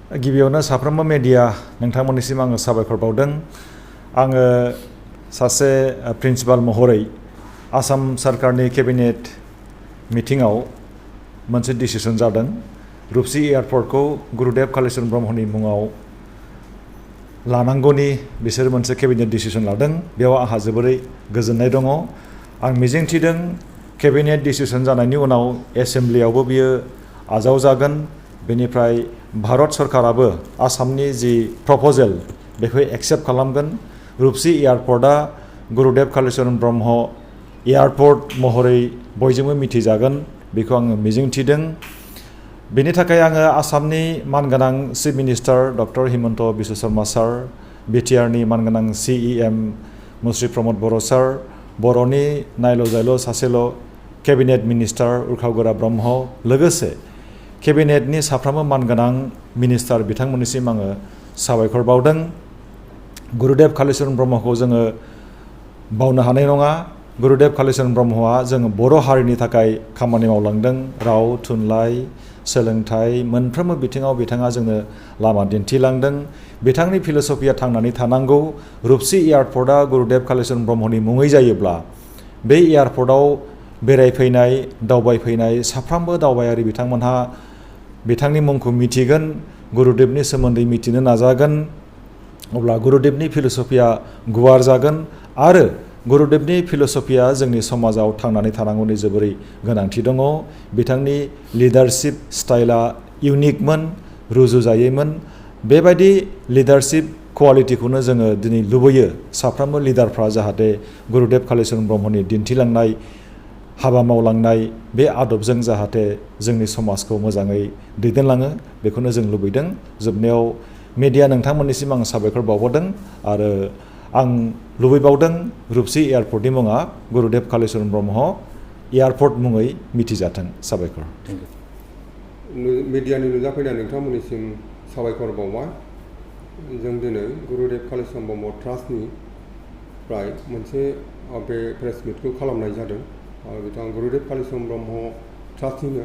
गिबियावनो साफ्रोमबो मेडिया नोंथांमोननिसिम आङो साबायखर बावदों। आङो सासे प्रिन्सिपाल महरै आसाम सरकारनि केबिनेट मिटिंआव मोनसे डिसिसन जादों। रुपसी एयारपर्टखौ गुरुदेव कालीचरण ब्रह्मनि मुङाव लानांगौनि बिसोर मोनसे केबिनेट डिसिसन लादों। बेयाव आंहा जोबोरै गोजोननाय दङ। आं मिजिंथिदों केबिनेट डिसिसन जानायनि उनाव एसेम्ब्लियावबो बियो आजावजागोन। बेनिफ्राय भारत सरकाराबो आसामनि जि प्रप'जेल बेखौ एक्सेप्ट खालामगोन। रुपसी एयारपर्टआ गुरुदेव कालीचरण ब्रह्म एयारपर्ट महरै बयजोंबो मिथिजागोन बेखौ आङो मिजिंथिदों। बेनि थाखाय आङो आसामनि मानगोनां chief minister doctor Himanta Biswa Sarma sir, बिटिआरनि मानगोनां CEM मुश्री प्रमद बर' सार, बर'नि नायल' जायल' सासेल' केबिनेट मिनिस्टार उर्खाव ब्रह्म, लोगोसे केबिनेटनि साफ्रोमबो मानगोनां मिनिस्टार बिथांमोननिसिम आङो साबायखर बावदों। गुरुदेव कालीचरण ब्रह्मखौ जोङो बावनो हानाय नङा। गुरुदेव कालीचरण ब्रह्मआ जों बर' हारिनि थाखाय खामानि मावलांदों। राव, थुनलाइ, सोलोंथाइ मोनफ्रोमबो बिथिङाव बिथाङा जोंनो लामा दिन्थिलांदों। बिथांनि फिल'सफिया थांनानै थानांगौ। रुपसी एयारपर्टआ गुरुदेव कालीचरण ब्रह्मनि मुङै जायोब्ला बे एयारपर्टआव बेरायफैनाय दावबायफैनाय साफ्रोमबो दावबायारि बिथांमोनहा बिथांनि मुंखौ मिथिगोन, गुरुदेवनि सोमोन्दै मिथिनो नाजागोन। अब्ला गुरुदेवनि फिल'सफिया गुवार जागोन आरो गुरुदेवनि फिल'सफिया जोंनि समाजाव थांनानै थानांगौनि जोबोरै गोनांथि दङ। बिथांनि लिडारशिप स्टाइला इउनिकमोन, रुजुजायैमोन। बेबायदि लिडारशिप क्वालिटिखौनो जोङो दिनै लुबैयो साफ्रोमबो लिडारफ्रा जाहाथे गुरुदेव कालीचरण ब्रह्मनि दिन्थिलांनाय हाबा मावलांनाय बे आदबजों जाहाथे जोंनि समाजखौ मोजाङै दैदेनलाङो बेखौनो जों लुबैदों। जोबनायाव मेडिया नोंथांमोननिसिम आं साबायखर बावहरदों आरो आं लुबैबावदों रुपसी एयारपर्टनि मुङा गुरुदेव कालीचरण ब्रह्म एयारपर्ट मुङै मिथिजाथों। साबायखर। मिडियानि नुजाफैनाय नोंथांमोननिसिम साबायखर बावबाय। जों दिनै गुरुदेव कालीचरण ब्रह्म ट्रास्टनिफ्राय मोनसे बे प्रेस मिटखौ खालामनाय जादों। बिथां गुरुदेव कालीचरण ब्रह्म ट्रास्टनिनो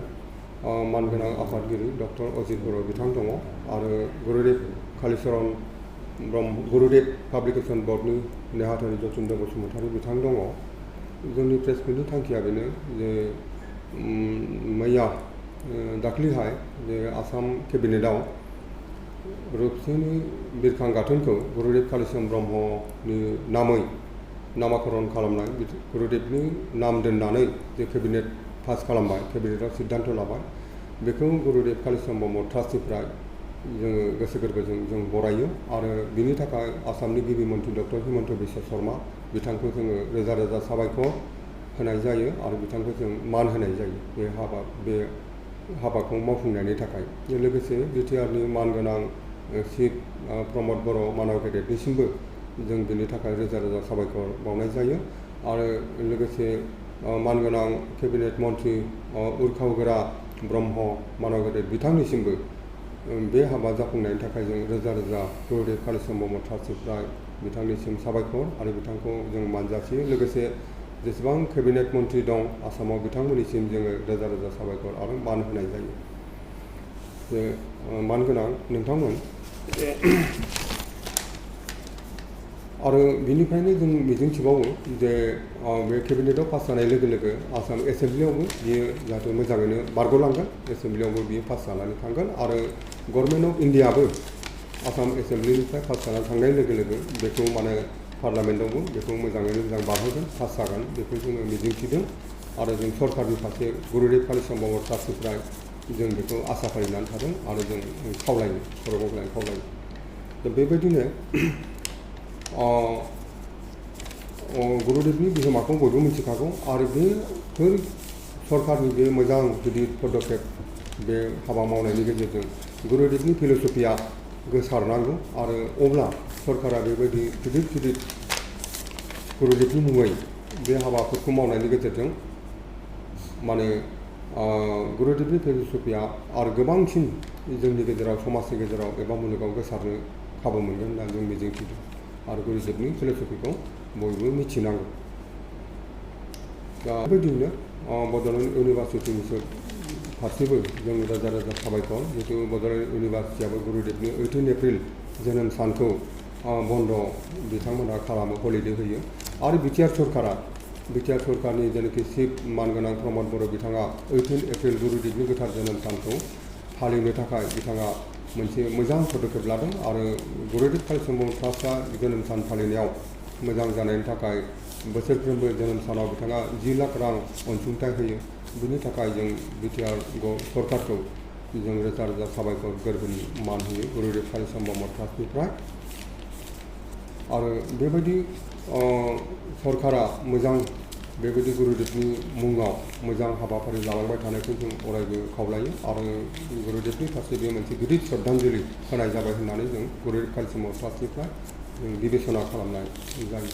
मानगोनां आफादगिरि डक्टर अजित बर' बिथां दङ आरो गुरुदेव कालीचरण ब्रह्म गुरुदेव पाब्लिकेसन बर्डनि नेहाथारि जतिन्द्र बसुमतारी बिथां दङ। जोंनि प्रेस मिटनि थांखिया बेनो जे मैया दाख्लैहाय जे आसाम केबिनेटआव रुपसीनि बिरखां गाथोनखौ गुरुदेव कालीचरण ब्रह्मनि नामै नामाकरन खालामनाय गुरुदेवनि नाम दोननानै जे केबिनेट पास खालामबाय, केबिनेटआव सिद्धान्त लाबाय, बेखौ गुरुदेव कालीचरण ब्रह्म ट्रास्टनिफ्राय जोङो गोसो गोरबोजों जों बरायो आरो बिनि थाखाय आसामनि गिबि मन्थ्रि डक्टर हिमन्त बिश्व शर्मा बिथांखौ जोङो रोजा रोजा साबायखर होनाय जायो आरो बिथांखौ जों मान होनाय जायो बे हाबाखौ मावफुंनायनि थाखाय। लोगोसे बिटिआरनि मानगोनां चिफ प्रमद बर' मानव गेदेरनिसिमबो जों बिनि थाखाय रोजा रोजा साबायखर बावनाय जायो आरो लोगोसे मानगोनां केबिनेट मन्थ्रि उर्खावगोरा ब्रह्म मानव गेदेर बिथांनिसिमबो बे हाबा जाफुंनायनि थाखाय जों रोजा रोजा गुरुदेव कालीचरण ब्रह्म ट्रास्टनिफ्राय बिथांनिसिम साबायखर आरो बिथांखौ जों मान जासियो। लोगोसे जेसेबां केबिनेट मन्थ्रि दं आसामाव बिथांमोननिसिम जोङो रोजा रोजा साबायखर आरो मान होनाय जायो। जे मानगोनां नोंथांमोन आरो बिनिफ्रायनो जों मिजिंथिबावो जे बे केबिनेटआव पास जानाय लोगो लोगो आसाम एसेम्ब्लियावबो बियो जाहाथे मोजाङैनो बारग'लांगोन, एसेम्ब्लियावबो बियो पास जानानै थांगोन आरो गभर्नमेन्ट अफ इन्डियाबो आसाम एसेम्ब्लिनिफ्राय पास जानानै थांनाय लोगो लोगो बेखौ माने पार्लामेन्टआवबो बेखौ मोजाङैनो मोजां बारहोगोन, पास जागोन बेखौ जोङो मिजिंथिदों आरो जों सरकारनि फारसे गुरुदेव कालीचरण ब्रह्म ट्रास्टनिफ्राय जों बेखौ आसा फालिनानै थादों आरो जों खावलायो खर' गंग्लायनानै खावलायो। दा बेबायदिनो गुरुदेवनि बिहोमाखौ बयबो मिथिखागौ आरो बेफोर सरकारनि बे मोजां गिदिर पदक्षेप बे हाबा मावनायनि गेजेरजों गुरुदेवनि फिल'सफिया गोसारनांगौ आरो अब्ला सरकारा बेबायदि गिदिर गिदिर गुरुदेवनि मुङै बे हाबाफोरखौ मावनायनि गेजेरजों माने गुरुदेवनि फिल'सफिया आरो गोबांसिन जोंनि गेजेराव समाजनि गेजेराव एबा मुलुगाव गोसारनो खाबु मोनगोन होनना जों मिजिंथिदों आरो गुरुदेवनि फिल'सफिखौ बयबो मिथिनांगौ। दा बेबायदिनो बड'लेण्ड इउनिभार्सिटिनि फारसेबो जों रोजा रोजा साबायखर जिहेतु बड'लेण्ड इउनिभार्सिटियाबो गुरुदेबनि 18 एप्रिल जोनोम सानखौ बन्द बिथांमोनहा खालामो हलिडे होयो आरो बिटिआर सरकारनि जेनाखि चिफ मानगोनां प्रमद बर' बिथाङा 18 एप्रिल गुरुदेबनि गोथार जोनोम सानखौ फालिनो थाखाय बिथाङा मोनसे मोजां पदक्षेप लादों आरो गुरुदेब कालिचरन ब्रह्म ट्रास्टआ जोनोम सान फालिनायाव मोजां जानायनि थाखाय बोसोरफ्रोमबो जोनोम सानाव बिथाङा 10 लाख रां अनसुंथाइ होयो बिनि थाखाय जों बिटिआर सरकारखौ जों रोजा रोजा साबायखर गोरबोनि मान होयो गुरुदेब कालिचरन ब्रह्म ट्रास्टनिफ्राय आरो बेबायदि सरकारा मोजां बेबायदि गुरुदेबनि मुङाव मोजां हाबाफारि लालांबाय थानायखौ जों अरायबो खावलायो आरो गुरुदेबनि फारसे बे मोनसे गिदिर श्रद्धांजलि होनाय जाबाय होननानै जों गुरुदेब कालिचरन ब्रह्म ट्रास्टनिफ्राय जों बिबेसना खालामनाय जायो।